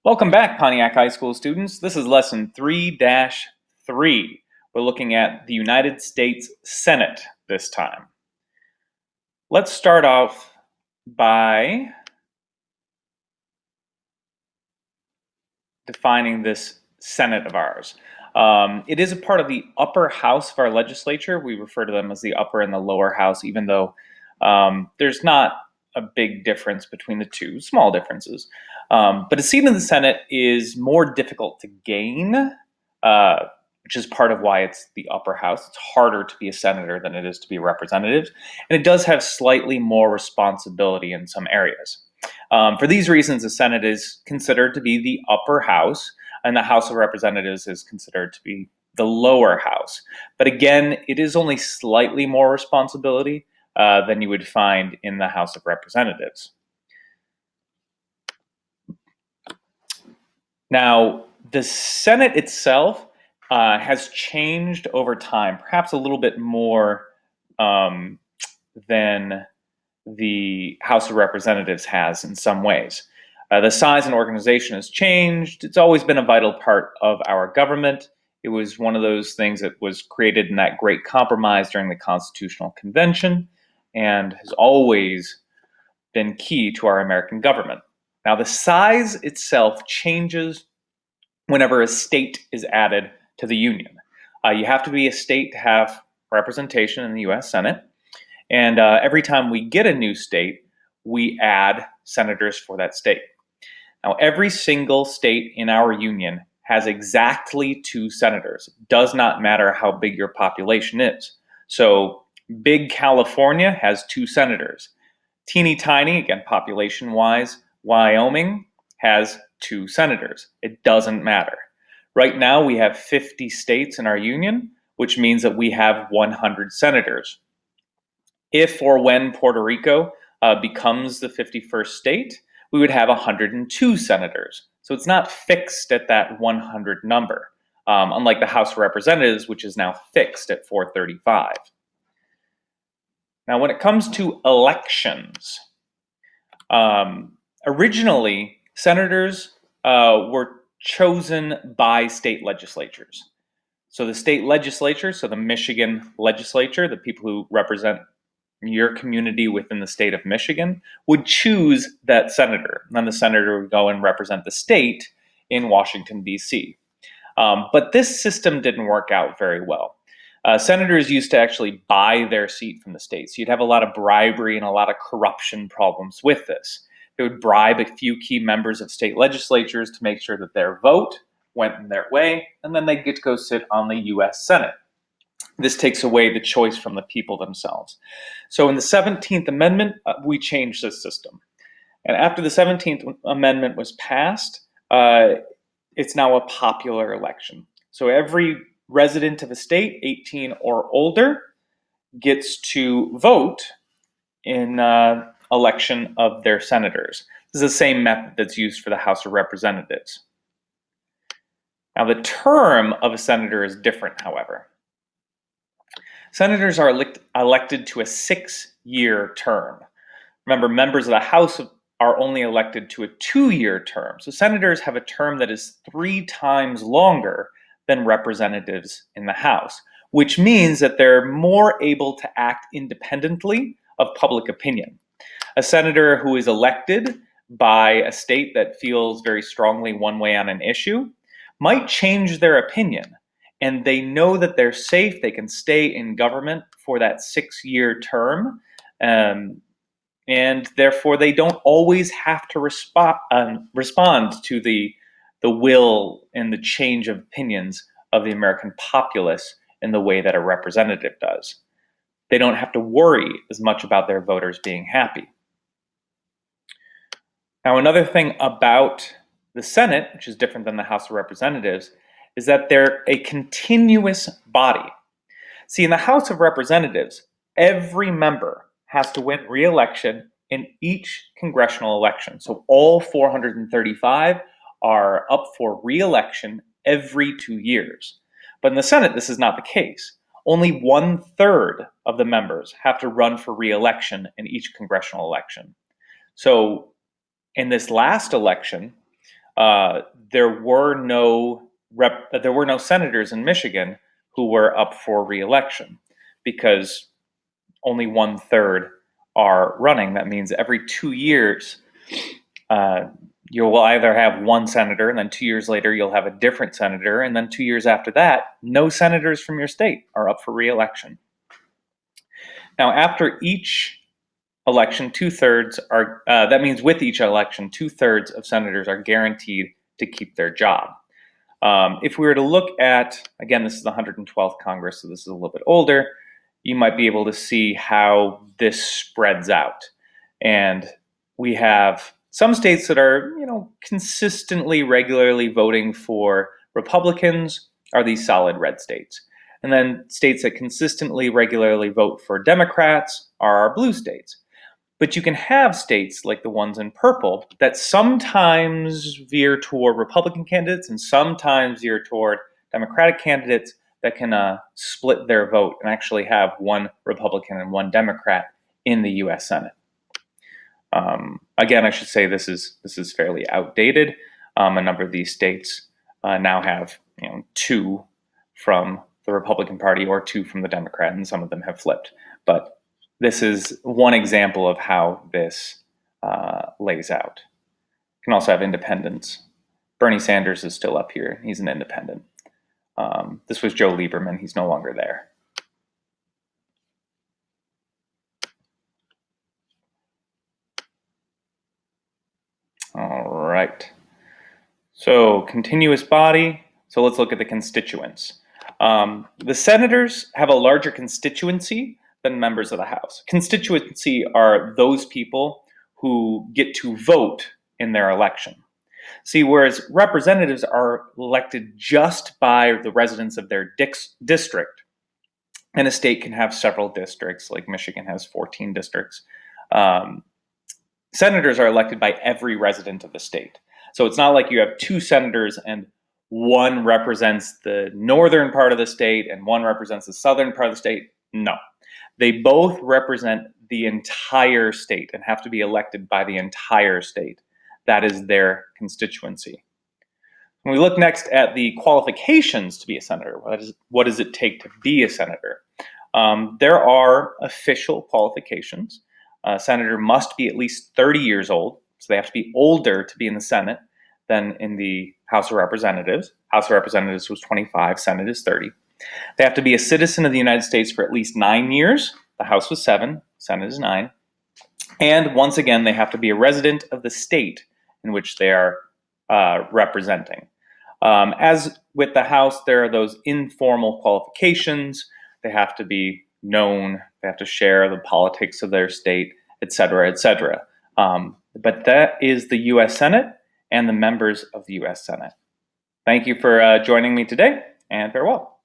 Welcome back, Pontiac High School students. This is lesson 3-3. We're looking at the United States Senate this time. Let's start off by defining this Senate of ours. It is a part of the upper house of our legislature. We refer to them as the upper and the lower house, even though there's not a big difference between the two, small differences. But a seat in the Senate is more difficult to gain, which is part of why it's the upper house. It's harder to be a senator than it is to be a representative, and it does have slightly more responsibility in some areas. For these reasons, the Senate is considered to be the upper house, and the House of Representatives is considered to be the lower house. But again, it is only slightly more responsibility than you would find in the House of Representatives. Now, the Senate itself has changed over time, perhaps a little bit more than the House of Representatives has in some ways. The size and organization has changed. It's always been a vital part of our government. It was one of those things that was created in that great compromise during the Constitutional Convention and has always been key to our American government. Now, the size itself changes whenever a state is added to the Union. You have to be a state to have representation in the U.S. Senate. And every time we get a new state, we add senators for that state. Now, every single state in our union has exactly 2 senators. It does not matter how big your population is. So, big California has 2 senators. Teeny tiny, again, population-wise, Wyoming has 2 senators. It doesn't matter. Right now, we have 50 states in our union, which means that we have 100 senators. If or when Puerto Rico becomes the 51st state, we would have 102 senators. So it's not fixed at that 100 number, unlike the House of Representatives, which is now fixed at 435. Now, when it comes to elections, originally, senators were chosen by state legislatures. So the state legislature, so the Michigan legislature, the people who represent your community within the state of Michigan, would choose that senator. And then the senator would go and represent the state in Washington, D.C. But this system didn't work out very well. Senators used to actually buy their seat from the states. You'd have a lot of bribery and a lot of corruption problems with this. They would bribe a few key members of state legislatures to make sure that their vote went in their way, and then they'd get to go sit on the U.S. Senate. This takes away the choice from the people themselves. So in the 17th Amendment, we changed this system. And after the 17th Amendment was passed, it's now a popular election. So every resident of a state, 18 or older, gets to vote in election of their senators. This is the same method that's used for the House of Representatives. Now, the term of a senator is different, however. Senators are elected to a 6-year term. Remember, members of the House are only elected to a 2-year term. So senators have a term that is 3 times longer than representatives in the House, which means that they're more able to act independently of public opinion. A senator who is elected by a state that feels very strongly one way on an issue might change their opinion, and they know that they're safe, they can stay in government for that 6-year term, and therefore they don't always have to respond to the will and the change of opinions of the American populace in the way that a representative does. They don't have to worry as much about their voters being happy. Now, another thing about the Senate, which is different than the House of Representatives, is that they're a continuous body. See, in the House of Representatives, every member has to win re-election in each congressional election. So all 435 are up for re-election every 2 years. But in the Senate, this is not the case. Only 1/3 of the members have to run for re-election in each congressional election. So in this last election, there were no senators in Michigan who were up for re-election because only 1/3 are running. That means every 2 years, you will either have one senator, and then 2 years later, you'll have a different senator, and then 2 years after that, no senators from your state are up for re-election. Now, after each election, 2/3 are, that means with each election, 2/3 of senators are guaranteed to keep their job. If we were to look at, again, this is the 112th Congress, so this is a little bit older, you might be able to see how this spreads out. And we have some states that are, consistently, regularly voting for Republicans are these solid red states. And then states that consistently, regularly vote for Democrats are our blue states. But you can have states like the ones in purple that sometimes veer toward Republican candidates and sometimes veer toward Democratic candidates that can split their vote and actually have one Republican and one Democrat in the U.S. Senate. Again, I should say this is fairly outdated. A number of these states now have 2 from the Republican Party or 2 from the Democrat, and some of them have flipped. But this is one example of how this lays out. You can also have independents. Bernie Sanders is still up here. He's an independent. This was Joe Lieberman. He's no longer there. All right. So continuous body. So let's look at the constituents. The senators have a larger constituency than members of the House. Constituency are those people who get to vote in their election. See, whereas representatives are elected just by the residents of their district, and a state can have several districts, like Michigan has 14 districts. Senators are elected by every resident of the state. So it's not like you have 2 senators and one represents the northern part of the state and one represents the southern part of the state. No. They both represent the entire state and have to be elected by the entire state. That is their constituency. When we look next at the qualifications to be a senator, what does it take to be a senator? There are official qualifications. A senator must be at least 30 years old, so they have to be older to be in the Senate than in the House of Representatives. House of Representatives was 25, Senate is 30. They have to be a citizen of the United States for at least 9 years. The House was 7, Senate is 9. And once again, they have to be a resident of the state in which they are representing. As with the House, there are those informal qualifications. They have to be known, they have to share the politics of their state, etc., etc. But that is the U.S. Senate and the members of the U.S. Senate. Thank you for joining me today, and farewell.